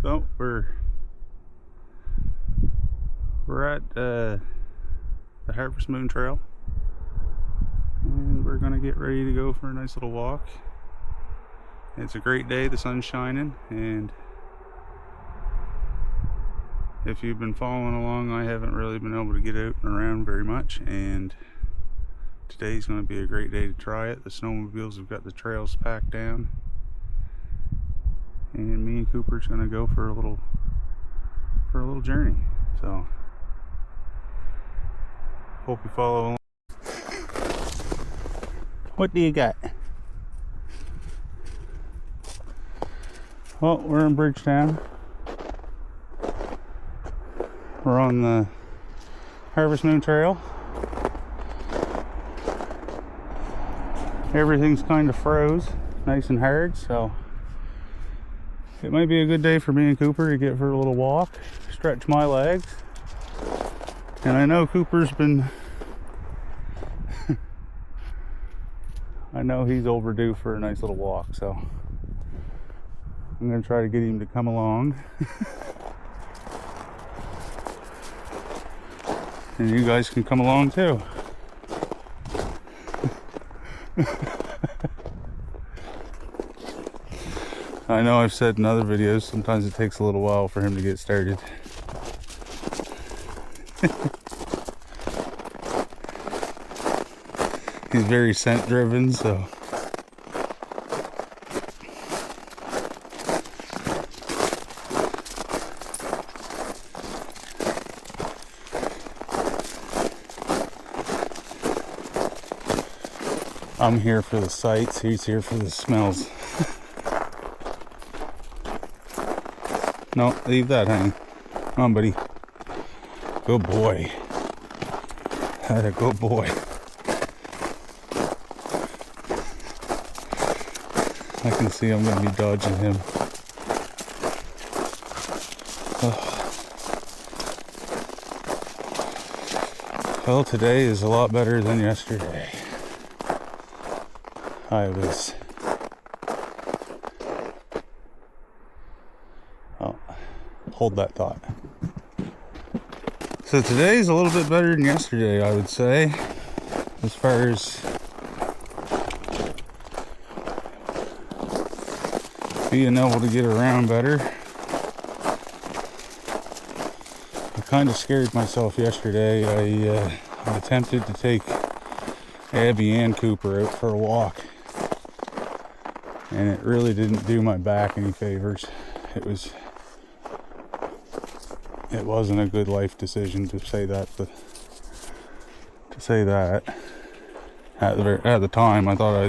So we're at the Harvest Moon Trail, and we're gonna get ready to go for a nice little walk. It's a great day, the sun's shining, and if you've been following along, I haven't really been able to get out and around very much, and today's going to be a great day to try it. The snowmobiles have got the trails packed down, and me and Cooper's going to go for a little journey. So hope you follow along. What do you got? Well, we're in Bridgetown. We're on the Harvest Moon Trail. Everything's kind of froze, nice and hard, so it might be a good day for me and Cooper to get for a little walk, stretch my legs. And I know Cooper's been I know he's overdue for a nice little walk, so I'm going to try to get him to come along. And you guys can come along too. I know I've said in other videos, sometimes it takes a little while for him to get started. He's very scent driven, so I'm here for the sights, he's here for the smells. No, leave that, honey. Come on, buddy. Good boy. That's a good boy. I can see I'm going to be dodging him. Oh. Well, today is a lot better than yesterday. Oh, hold that thought. So today's a little bit better than yesterday, I would say, as far as being able to get around better. I kind of scared myself yesterday. I attempted to take Abby and Cooper out for a walk, and it really didn't do my back any favors. It wasn't a good life decision, to say that, but at the time I thought I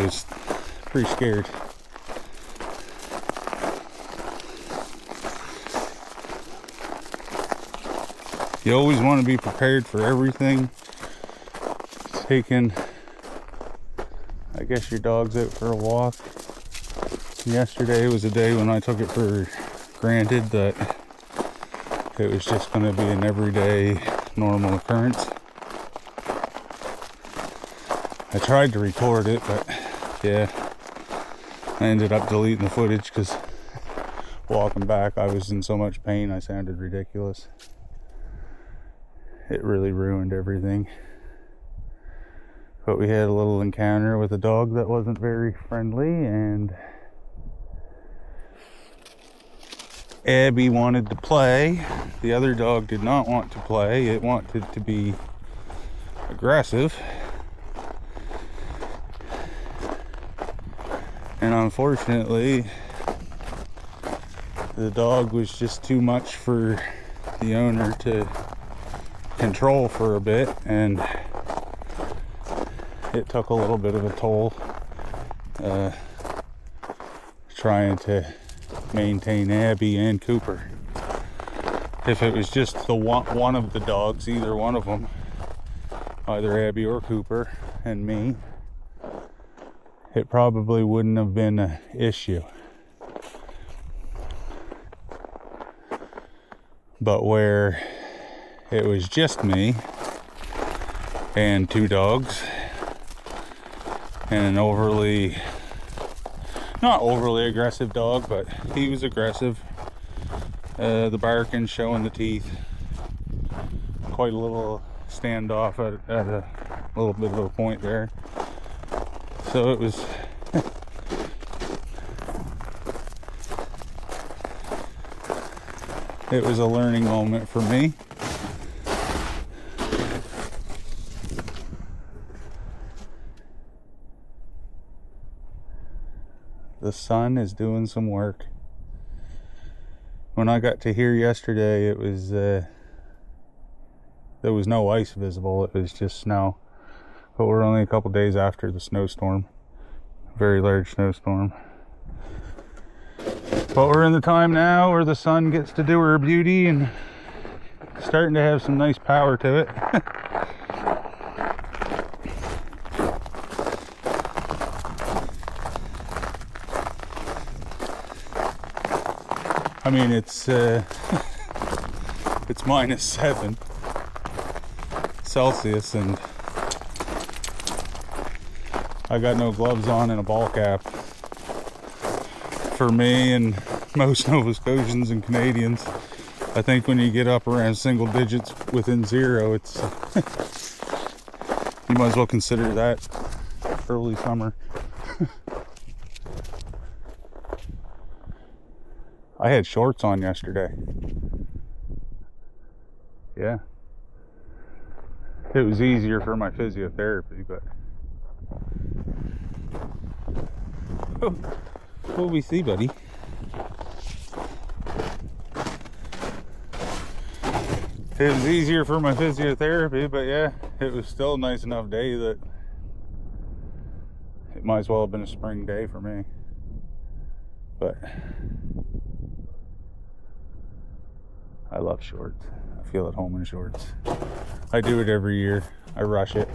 was pretty scared. You always want to be prepared for everything. Taking, I guess, your dog's out for a walk. Yesterday was a day when I took it for granted that it was just going to be an everyday normal occurrence. I tried to record it, but yeah, I ended up deleting the footage because walking back I was in so much pain I sounded ridiculous. It really ruined everything. But we had a little encounter with a dog that wasn't very friendly, and Abby wanted to play. The other dog did not want to play. It wanted to be aggressive. And unfortunately, the dog was just too much for the owner to control for a bit, and it took a little bit of a toll trying to maintain Abby and Cooper. If it was just the one of the dogs, either one of them, either Abby or Cooper and me, it probably wouldn't have been an issue. But where it was just me and two dogs, and an overly, not overly aggressive dog, but he was aggressive. The barking, showing the teeth, quite a little standoff at a little bit of a point there. So it was it was a learning moment for me. The sun is doing some work. When I got to here yesterday, it was there was no ice visible. It was just snow. But we're only a couple days after the snowstorm, very large snowstorm. But we're in the time now where the sun gets to do her beauty and starting to have some nice power to it. I mean, it's it's -7 Celsius, and I got no gloves on and a ball cap. For me and most Nova Scotians and Canadians, I think when you get up around single digits within zero, it's you might as well consider that early summer. I had shorts on yesterday. Yeah. It was easier for my physiotherapy, but what we see, buddy? It was easier for my physiotherapy, but yeah, it was still a nice enough day that it might as well have been a spring day for me. But I love shorts. I feel at home in shorts. I do it every year. I rush it.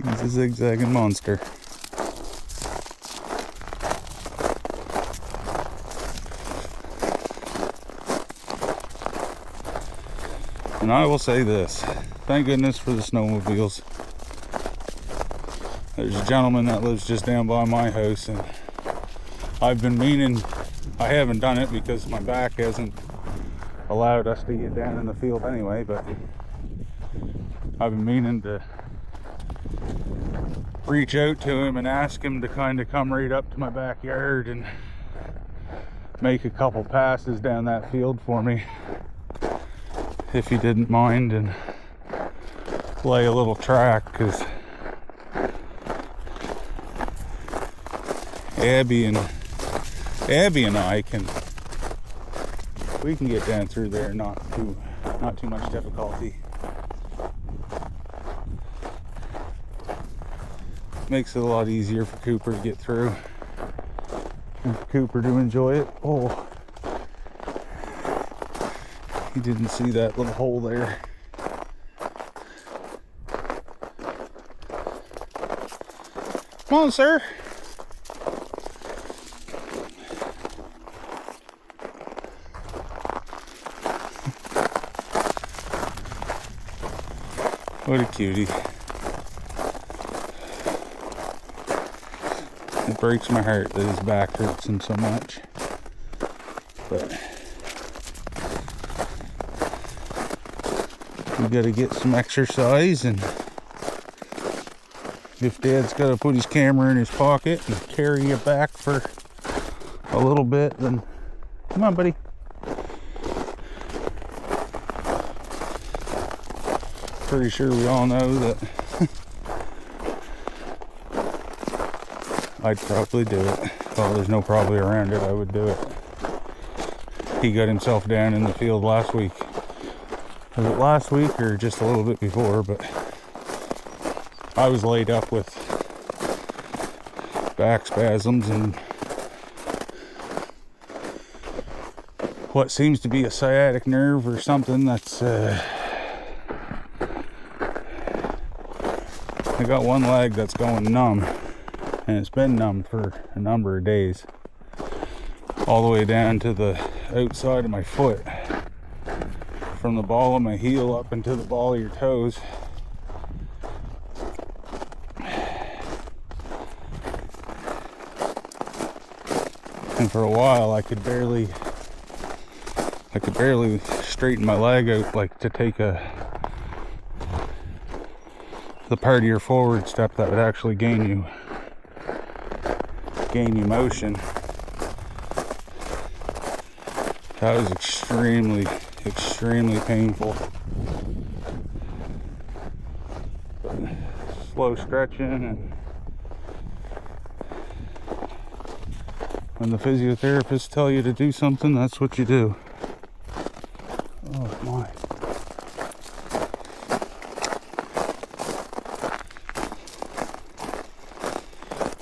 He's a zigzagging monster. And I will say this, thank goodness for the snowmobiles. There's a gentleman that lives just down by my house, and I've been meaning, I haven't done it because my back hasn't allowed us to get down in the field anyway, but I've been meaning to reach out to him and ask him to kind of come right up to my backyard and make a couple passes down that field for me, if he didn't mind, and lay a little track, because Abby and I we can get down through there, not too much difficulty. Makes it a lot easier for Cooper to get through and for Cooper to enjoy it. Oh, he didn't see that little hole there. Come on, sir. What a cutie. It breaks my heart that his back hurts him so much. But we gotta get some exercise, and if Dad's gotta put his camera in his pocket and carry you back for a little bit, then come on, buddy. Pretty sure we all know that I'd probably do it. Well, there's no probably around it. I would do it. He got himself down in the field last week. Was it last week or just a little bit before? But I was laid up with back spasms, and what seems to be a sciatic nerve or something that's I got one leg that's going numb, and it's been numb for a number of days, all the way down to the outside of my foot, from the ball of my heel up into the ball of your toes. And for a while I could barely straighten my leg out, like to take the part of your forward step that would actually gain you motion. That was extremely painful. But slow stretching, and when the physiotherapists tell you to do something, that's what you do. Oh my.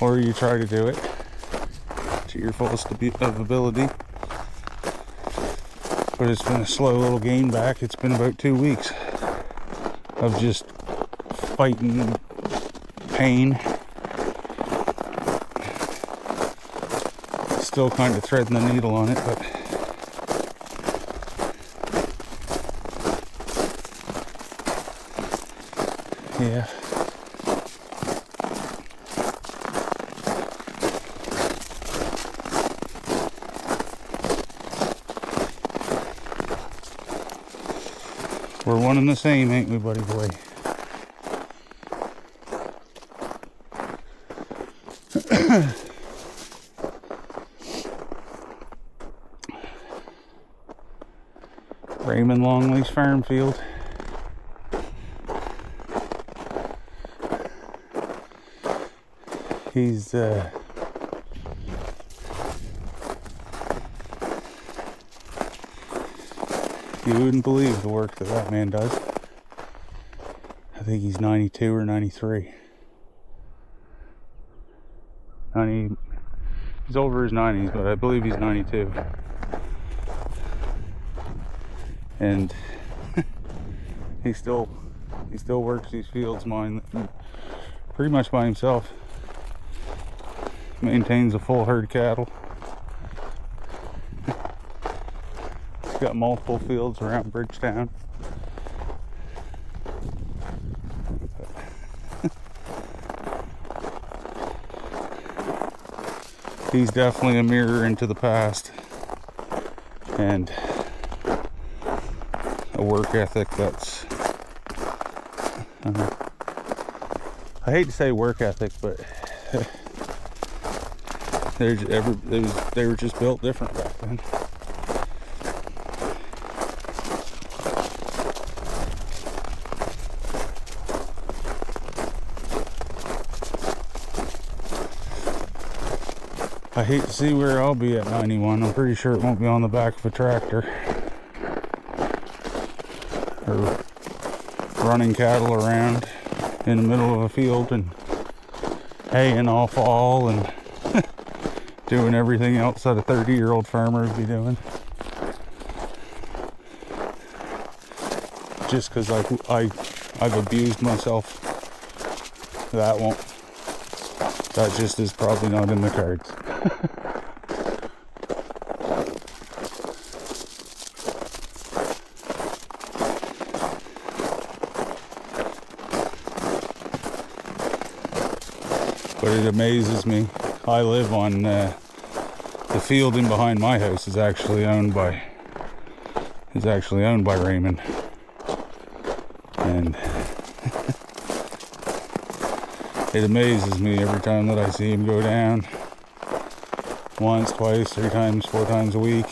Or you try to do it to your fullest of ability. But it's been a slow little gain back. It's been about 2 weeks of just fighting pain. Still kind of threading the needle on it, but yeah. We're one and the same, ain't we, buddy boy? Raymond Longley's farm field. He's you wouldn't believe the work that man does. I think he's 92 or 93. He's over his 90s, but I believe he's 92. And he still works these fields pretty much by himself. Maintains a full herd of cattle. He's got multiple fields around Bridgetown. He's definitely a mirror into the past, and a work ethic that's I hate to say work ethic, but they were just built different back then. I hate to see where I'll be at 91. I'm pretty sure it won't be on the back of a tractor or running cattle around in the middle of a field and haying all fall and doing everything else that a 30-year-old farmer would be doing. Just because I've abused myself, that just is probably not in the cards. But it amazes me. I live on the field in behind my house is actually owned by Raymond, and it amazes me every time that I see him go down. Once, twice, 3 times, 4 times a week.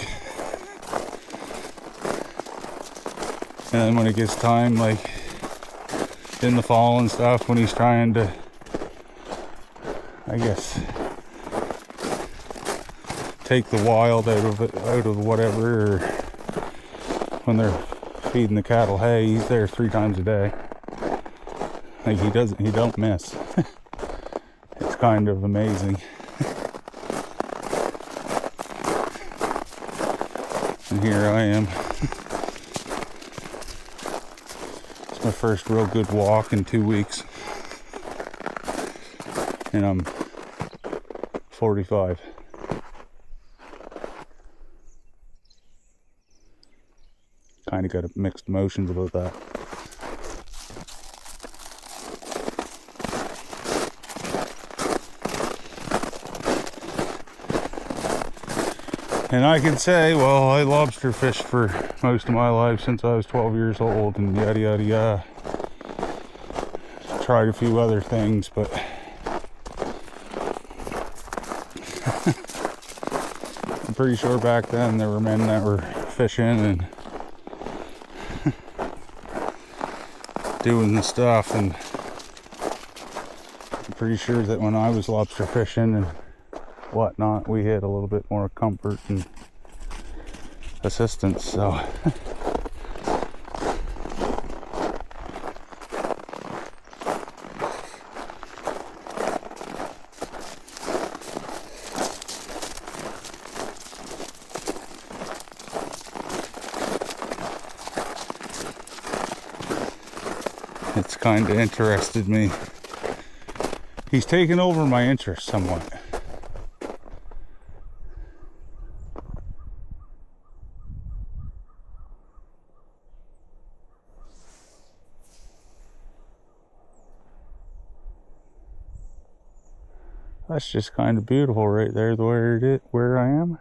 And then when it gets time, like in the fall and stuff, when he's trying to, I guess, take the wild out of whatever, or when they're feeding the cattle hay, he's there 3 times a day. Like he don't miss. It's kind of amazing. and here I am. It's my first real good walk in 2 weeks. And I'm 45. Kind of got mixed emotions about that. And I can say, well, I lobster fished for most of my life since I was 12 years old and yada yada yada. Tried a few other things, but I'm pretty sure back then there were men that were fishing and doing the stuff, and I'm pretty sure that when I was lobster fishing and whatnot, we had a little bit more comfort and assistance, so it's kind of interested me. He's taken over my interest somewhat. That's just kind of beautiful right there, where I am.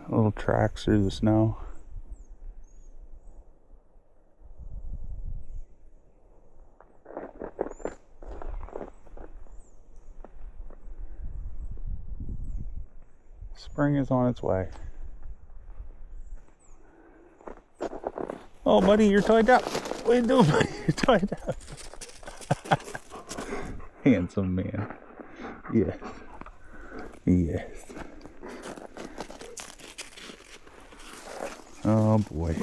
Little tracks through the snow. Spring is on its way. Oh, buddy, you're tied up. What are you doing, buddy? You're tied up. Handsome man. Yes. Yes. Oh boy.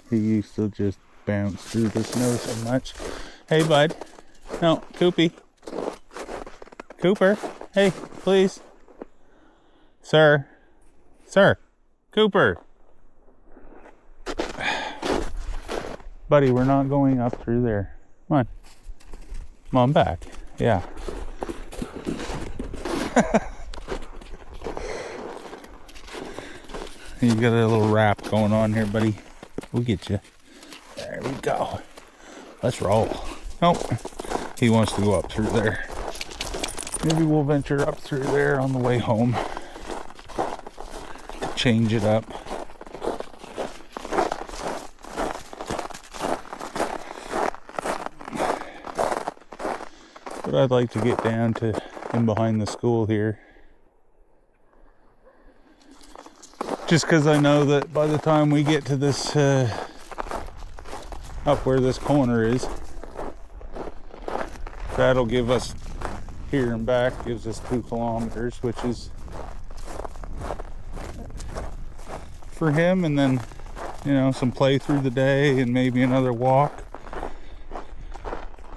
He used to just bounce through the snow so much. Hey, bud. No, Coopy. Cooper. Hey, please. Sir. Sir. Cooper. Buddy, we're not going up through there. Come on. Come on back. Yeah. You got a little rap going on here, buddy. We'll get you. There we go. Let's roll. Nope. He wants to go up through there. Maybe we'll venture up through there on the way home to change it up. But I'd like to get down to in behind the school here. Just because I know that by the time we get to this, up where this corner is, that'll give us, here and back, gives us 2 kilometers, which is for him, and then, you know, some play through the day and maybe another walk.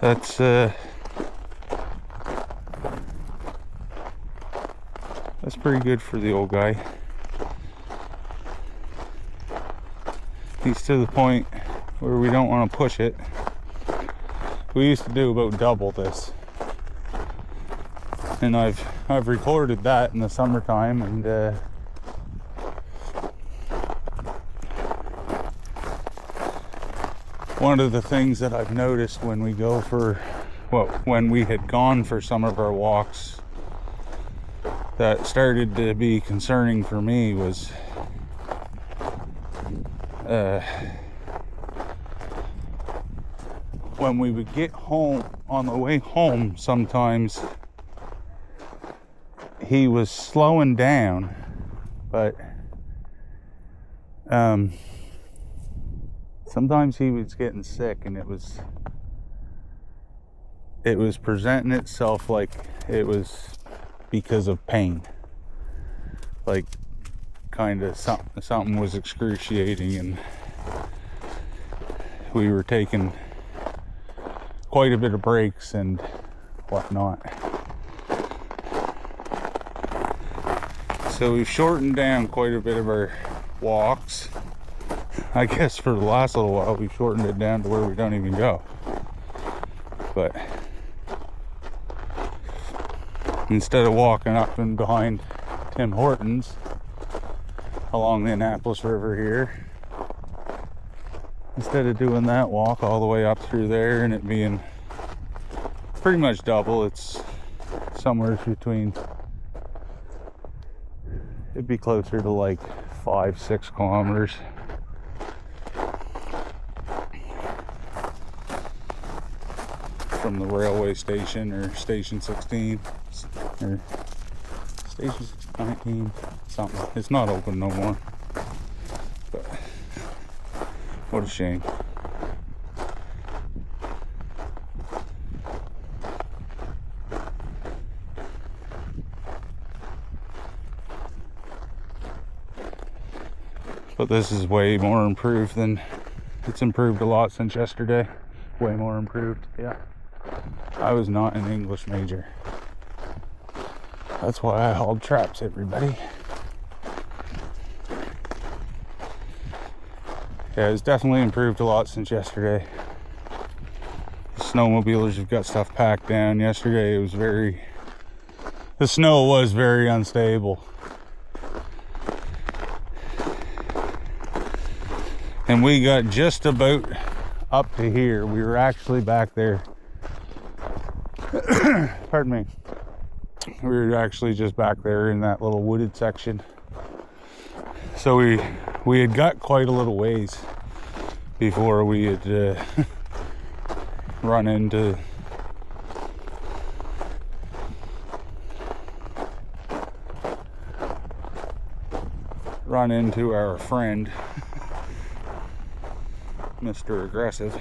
That's pretty good for the old guy. He's to the point where we don't want to push it. We used to do about double this, and I've recorded that in the summertime, and one of the things that I've noticed when we go for, well, when we had gone for some of our walks, that started to be concerning for me was when we would get home, on the way home, sometimes he was slowing down, but sometimes he was getting sick, and it was presenting itself like it was because of pain, like kind of something was excruciating, and we were taking quite a bit of breaks and whatnot. So we've shortened down quite a bit of our walks. I guess for the last little while we've shortened it down to where we don't even go. But instead of walking up and behind Tim Hortons along the Annapolis River here, instead of doing that walk all the way up through there and it being pretty much double, it's somewhere between, it'd be closer to like 5-6 kilometers. From the railway station, or station 16, or station 19, something. It's not open no more. But what a shame. But this is way more improved than, it's improved a lot since yesterday. Way more improved, yeah. I was not an English major. That's why I hauled traps, everybody. Yeah, it's definitely improved a lot since yesterday. The snowmobilers have got stuff packed down. Yesterday it was the snow was very unstable. And we got just about up to here. We were actually back there. Pardon me. We were actually just back there in that little wooded section. So we had got quite a little ways before we had run into our friend, Mr. Aggressive.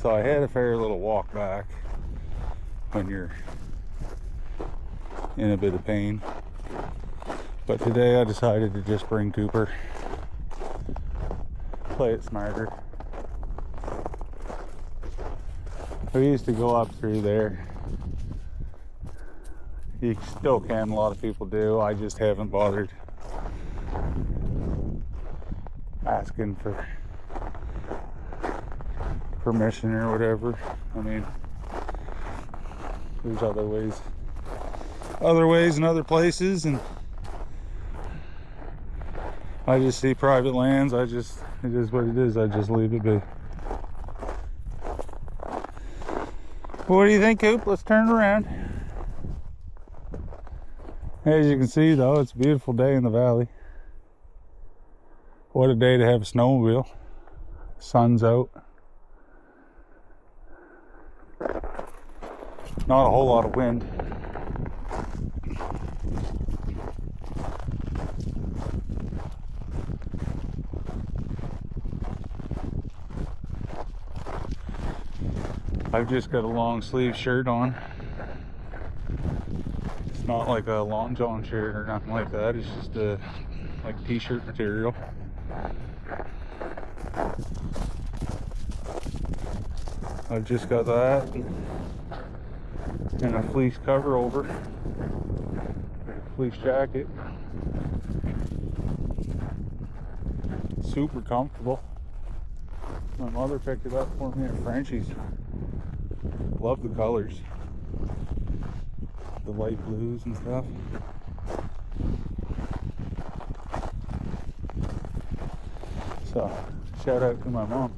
So I had a fair little walk back when you're in a bit of pain. But today I decided to just bring Cooper. Play it smarter. We used to go up through there. You still can, a lot of people do. I just haven't bothered asking for permission or whatever. I mean, there's other ways in other places, and I just see private lands. It is what it is. I just leave it be. What do you think, Coop? Let's turn around. As you can see, though, it's a beautiful day in the valley. What a day to have a snowmobile. Sun's out. Not a whole lot of wind. I've just got a long sleeve shirt on. It's not like a long john shirt or nothing like that. It's just a like t-shirt material. I've just got that and a fleece cover over, a fleece jacket. Super comfortable. My mother picked it up for me at Frenchie's. Love the colors, the light blues and stuff. So shout out to my mom.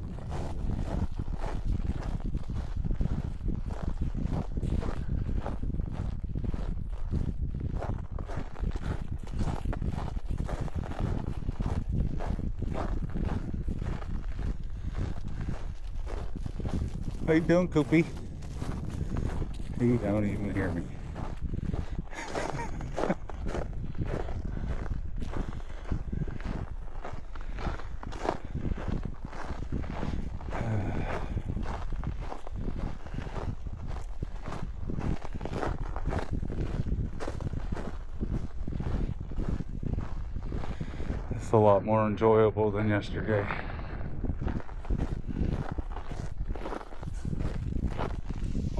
How you doing, Koopy? You don't even hear me. It's a lot more enjoyable than yesterday.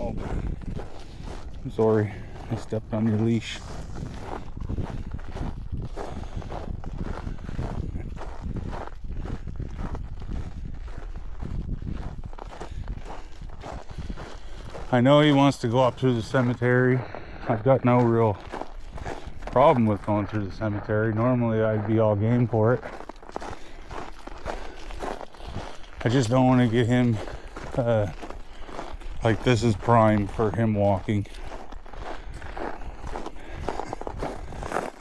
Oh, I'm sorry, I stepped on your leash. I know he wants to go up through the cemetery. I've got no real problem with going through the cemetery. Normally I'd be all game for it. I just don't want to get him like this is prime for him walking.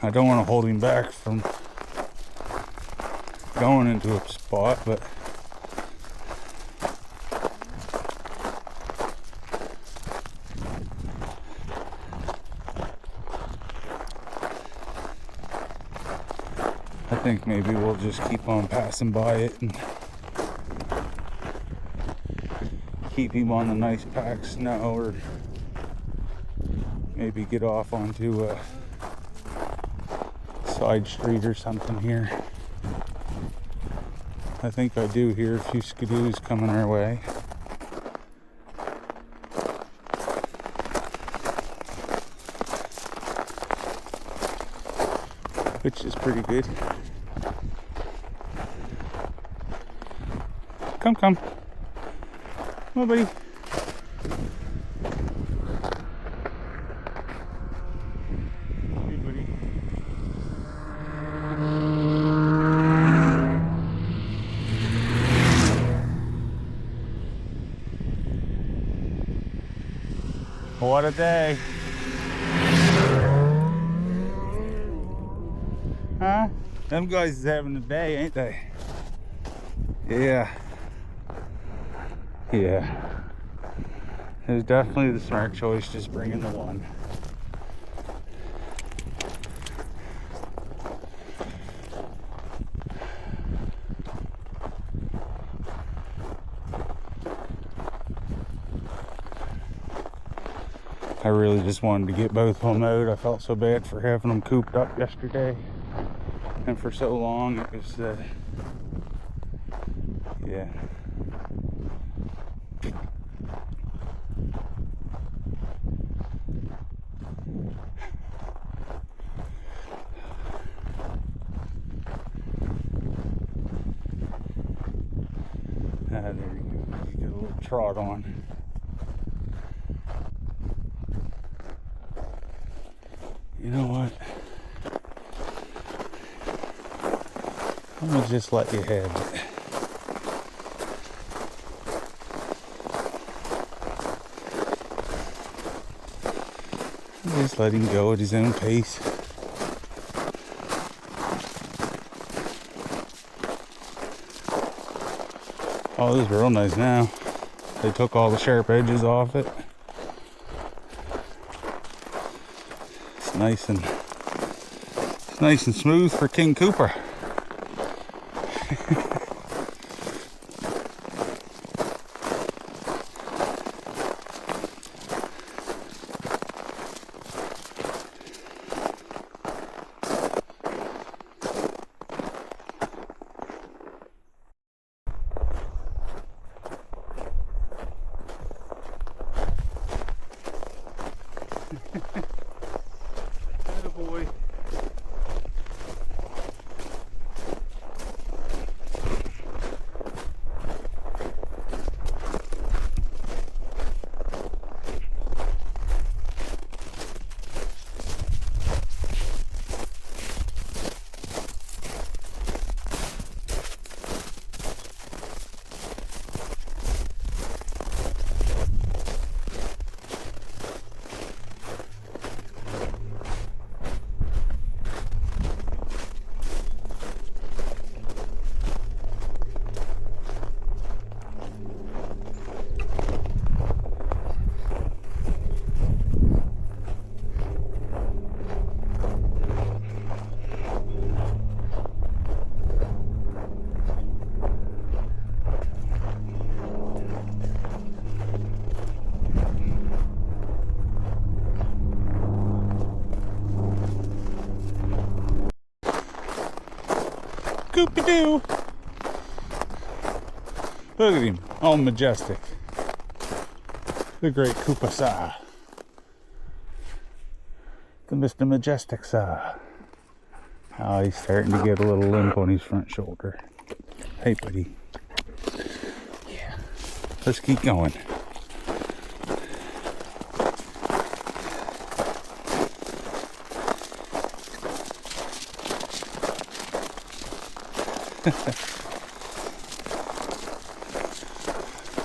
I don't want to hold him back from going into a spot, but I think maybe we'll just keep on passing by it and keep him on the nice packed snow, or maybe get off onto a side street or something here. I think I do hear a few skidoos coming our way. Which is pretty good. Come, come. Come on, buddy. Hey, buddy. What a day. Huh? Them guys is having a day, ain't they? Yeah. Yeah. It was definitely the smart choice, just bringing the one. I really just wanted to get both of them out. I felt so bad for having them cooped up yesterday. And for so long, it was, yeah. There you go. You get a little trot on. You know what? I'm gonna just let you have it. Just let him go at his own pace. Oh, this is real nice now. They took all the sharp edges off it. It's nice and smooth for King Cooper. Attaboy. Scoopy-doo! Look at him, all majestic. The great Koopa-sa. The Mr. Majestic-sa. Oh, he's starting to get a little limp on his front shoulder. Hey, buddy. Yeah. Let's keep going.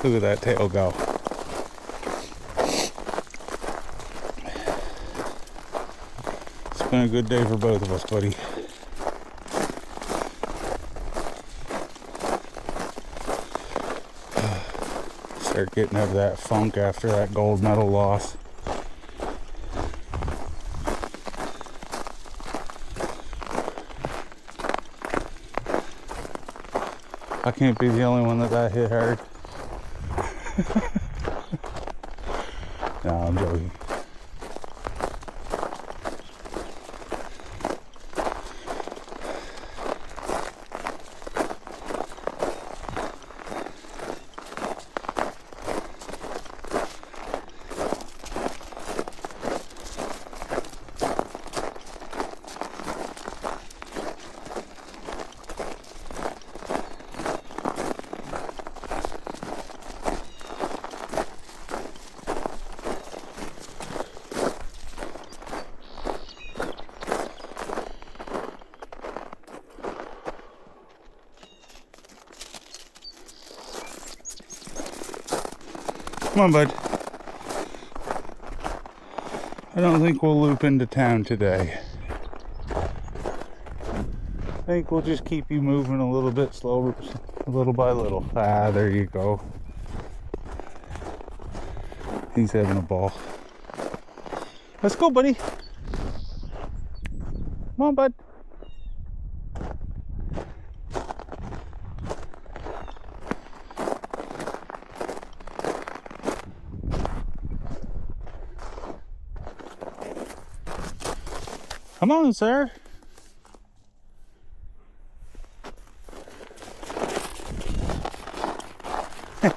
Look at that tail go. It's been a good day for both of us, buddy. Start getting out of that funk after that gold medal loss. I can't be the only one that hit hard. No, I'm joking. Come on, bud. I don't think we'll loop into town today. I think we'll just keep you moving a little bit slower, little by little. Ah, there you go. He's having a ball. Let's go, buddy. Come on, bud. Come on, sir. What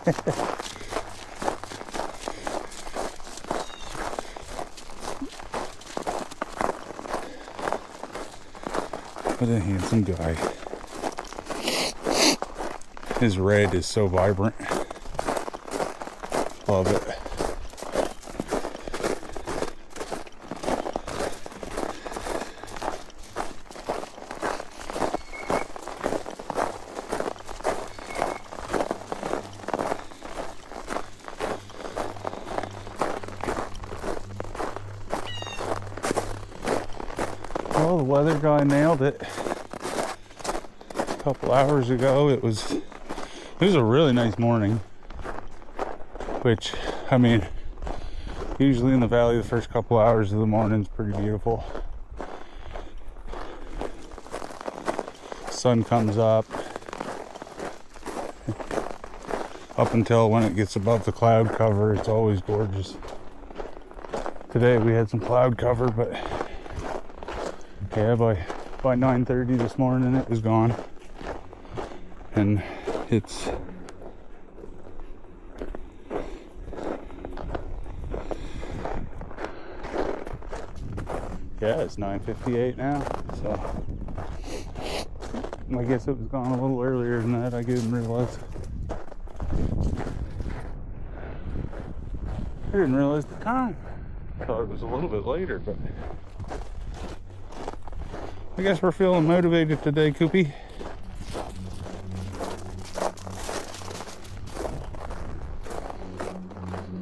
a handsome guy. His red is so vibrant. Love it. Well, the weather guy nailed it. A couple hours ago, it was a really nice morning. Which, I mean, usually in the valley, the first couple hours of the morning is pretty beautiful. Sun comes up until when it gets above the cloud cover, it's always gorgeous. Today we had some cloud cover, but yeah, by 9:30 this morning it was gone. And it's yeah, it's 9:58 now, so I guess it was gone a little earlier than that. I didn't realize. I didn't realize the time. I thought it was a little bit later, but I guess we're feeling motivated today, Koopy.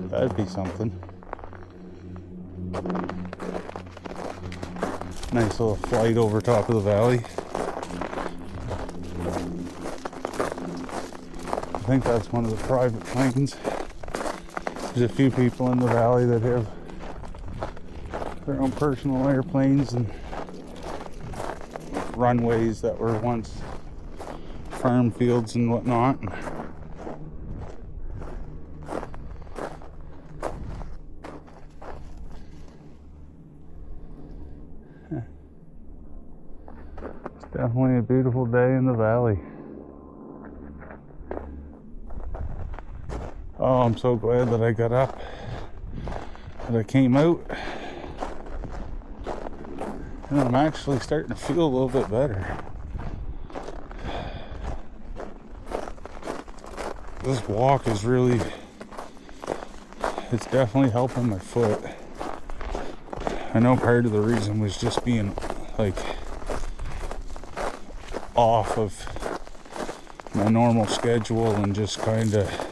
That'd be something. Nice little flight over top of the valley. I think that's one of the private planes. There's a few people in the valley that have their own personal airplanes and runways that were once farm fields and whatnot. It's definitely a beautiful day in the valley. Oh, I'm so glad that I got up that I came out, and I'm actually starting to feel a little bit better. This walk is really, it's definitely helping my foot. I know part of the reason was just being like off of my normal schedule and just kind of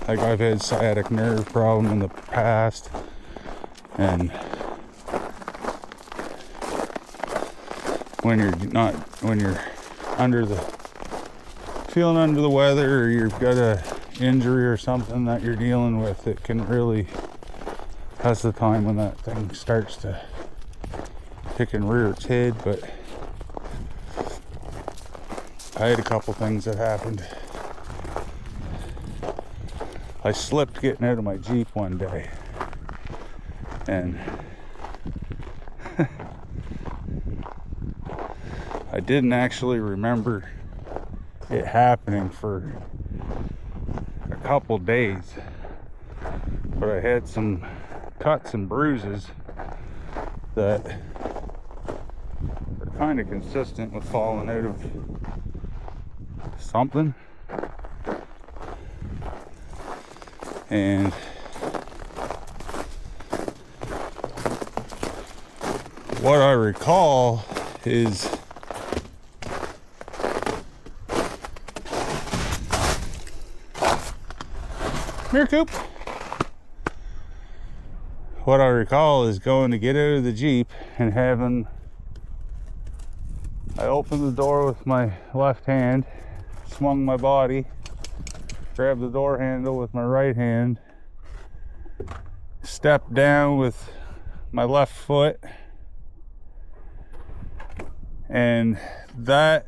like I've had sciatic nerve problem in the past, and when you're feeling under the weather, or you've got a injury or something that you're dealing with, it can really, that's the time when that thing starts to pick and rear its head. But I had a couple things that happened. I slipped getting out of my Jeep one day, and I didn't actually remember it happening for a couple days, but I had some cuts and bruises that are kind of consistent with falling out of something. And what I recall is here, Coop. What I recall is going to get out of the Jeep and having, I opened the door with my left hand, swung my body, grabbed the door handle with my right hand, stepped down with my left foot, and that's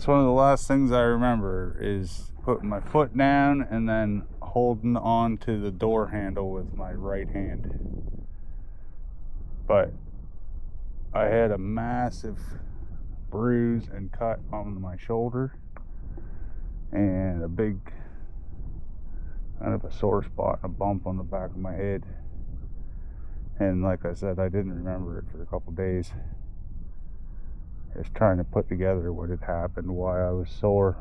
one of the last things I remember, is putting my foot down and then holding on to the door handle with my right hand. But I had a massive bruise and cut on my shoulder, and a big kind of a sore spot and a bump on the back of my head. And like I said, I didn't remember it for a couple days. Just trying to put together what had happened, why I was sore.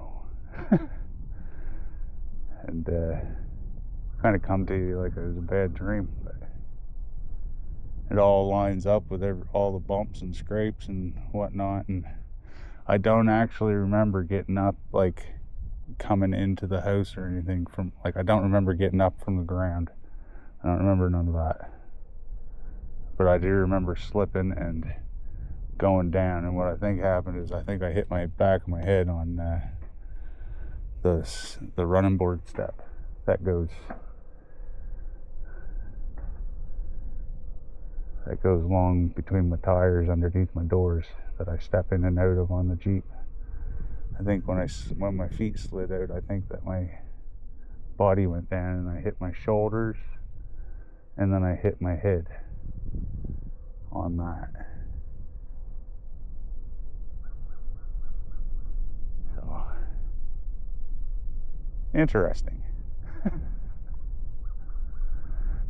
And kind of come to you like it was a bad dream, but it all lines up with all the bumps and scrapes and whatnot. And I don't actually remember getting up, like coming into the house or anything from, like, I don't remember getting up from the ground. I don't remember none of that. But I do remember slipping and going down, and what I think happened is I think I hit my back of my head on the running board step that goes along between my tires underneath my doors that I step in and out of on the Jeep. I think when my feet slid out, I think that my body went down and I hit my shoulders, and then I hit my head on that. So interesting.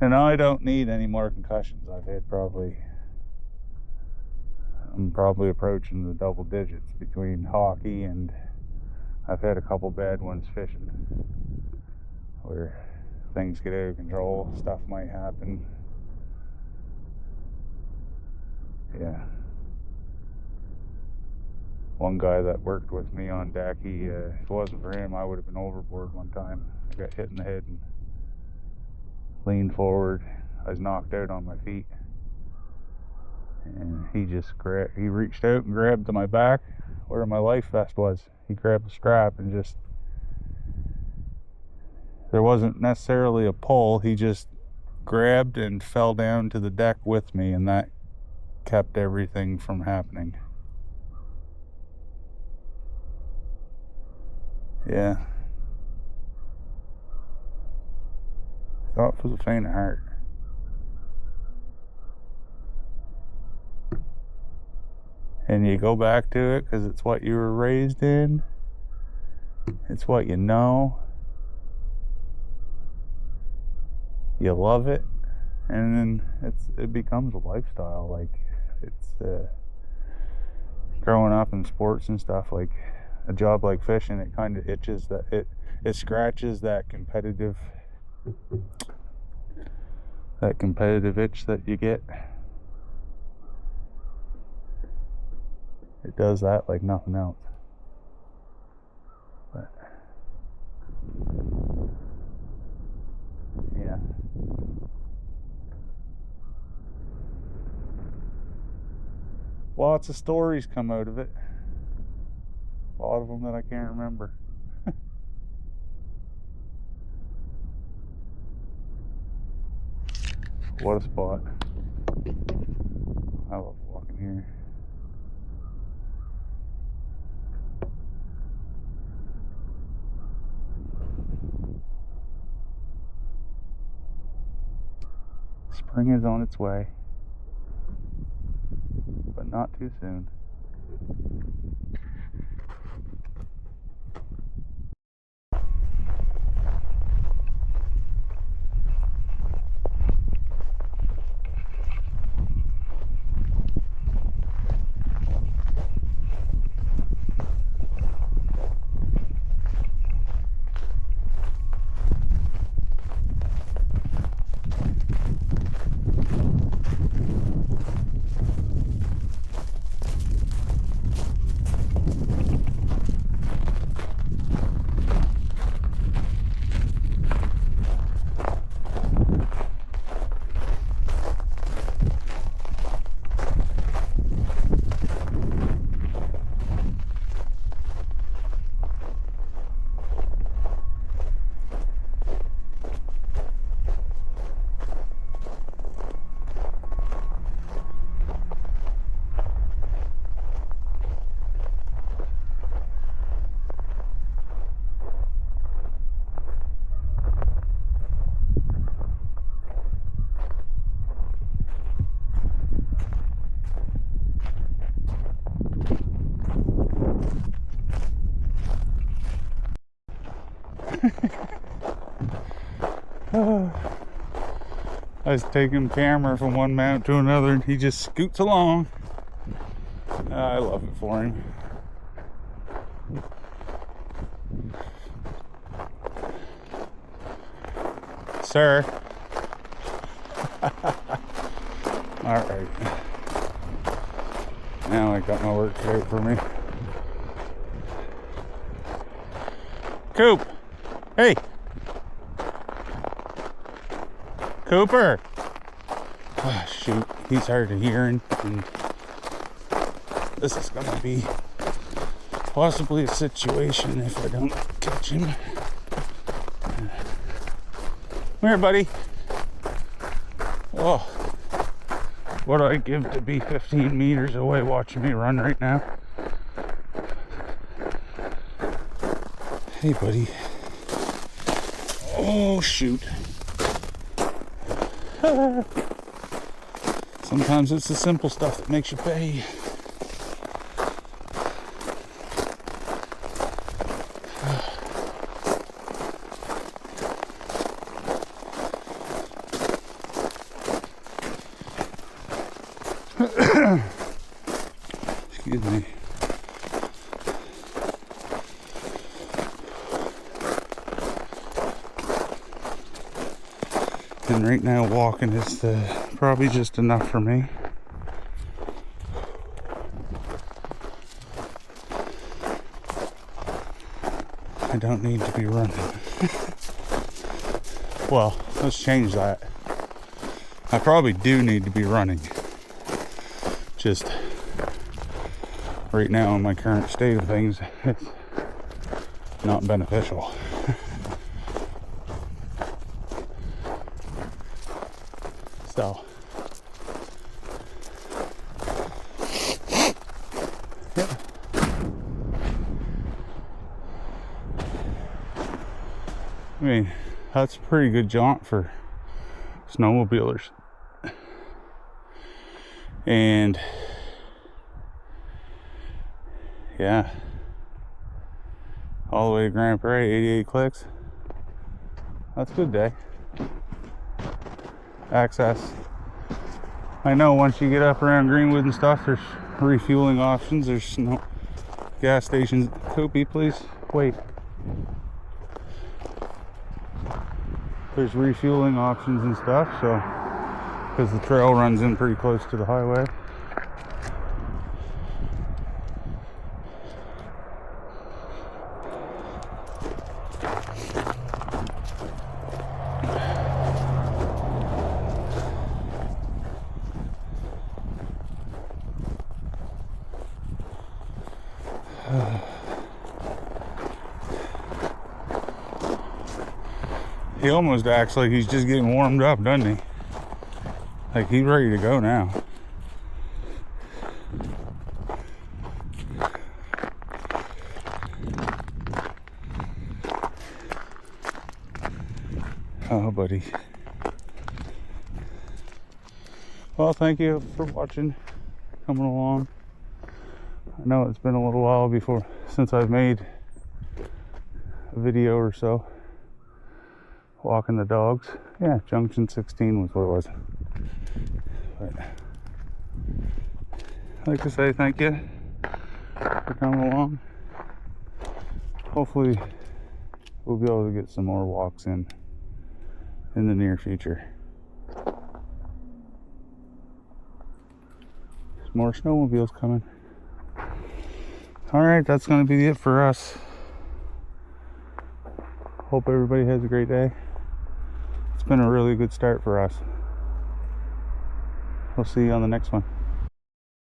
And I don't need any more concussions. I'm probably approaching the double digits between hockey, and I've had a couple bad ones fishing where things get out of control, stuff might happen. Yeah. One guy that worked with me on deck, if it wasn't for him, I would have been overboard one time. I got hit in the head and leaned forward. I was knocked out on my feet, and he reached out and grabbed my back where my life vest was. He grabbed the strap and just, there wasn't necessarily a pull, he just grabbed and fell down to the deck with me, and that kept everything from happening. Yeah. Thought for the faint of heart. And you go back to it because it's what you were raised in, It's what you know. You love it, and then it becomes a lifestyle. Like, it's growing up in sports and stuff, like a job like fishing, it kind of itches that it scratches that competitive itch that you get. It does that like nothing else. But yeah. Lots of stories come out of it. A lot of them that I can't remember. What a spot. I love walking here. Spring is on its way, but not too soon. I was taking camera from one mount to another and he just scoots along. I love it for him. Sir. Alright. Now I got my work cut out for me. Coop! Hey! Cooper! Oh, shoot, he's hard of hearing, and this is gonna be possibly a situation if I don't catch him. Come here, buddy. Oh, what do I give to be 15 meters away watching me run right now? Hey, buddy. Oh, shoot. Sometimes it's the simple stuff that makes you pay. Excuse me. And right now walking is probably just enough for me. I don't need to be running. Well, let's change that. I probably do need to be running. Just right now in my current state of things, it's not beneficial. So, yeah. I mean, that's a pretty good jaunt for snowmobilers. And yeah, all the way to Grand Prairie, 88 clicks. That's a good day. Access. I know once you get up around Greenwood and stuff, there's refueling options. There's no gas stations. Koopy, please wait. There's refueling options and stuff, so because the trail runs in pretty close to the highway. He almost acts like he's just getting warmed up, doesn't he? Like he's ready to go now. Oh, buddy. Well, thank you for watching, coming along. I know it's been a little while since I've made a video or so. Walking the dogs. Yeah, Junction 16 was what it was. But I'd like to say thank you for coming along. Hopefully we'll be able to get some more walks in the near future. There's more snowmobiles coming. Alright, that's going to be it for us. Hope everybody has a great day. It's been a really good start for us. We'll see you on the next one.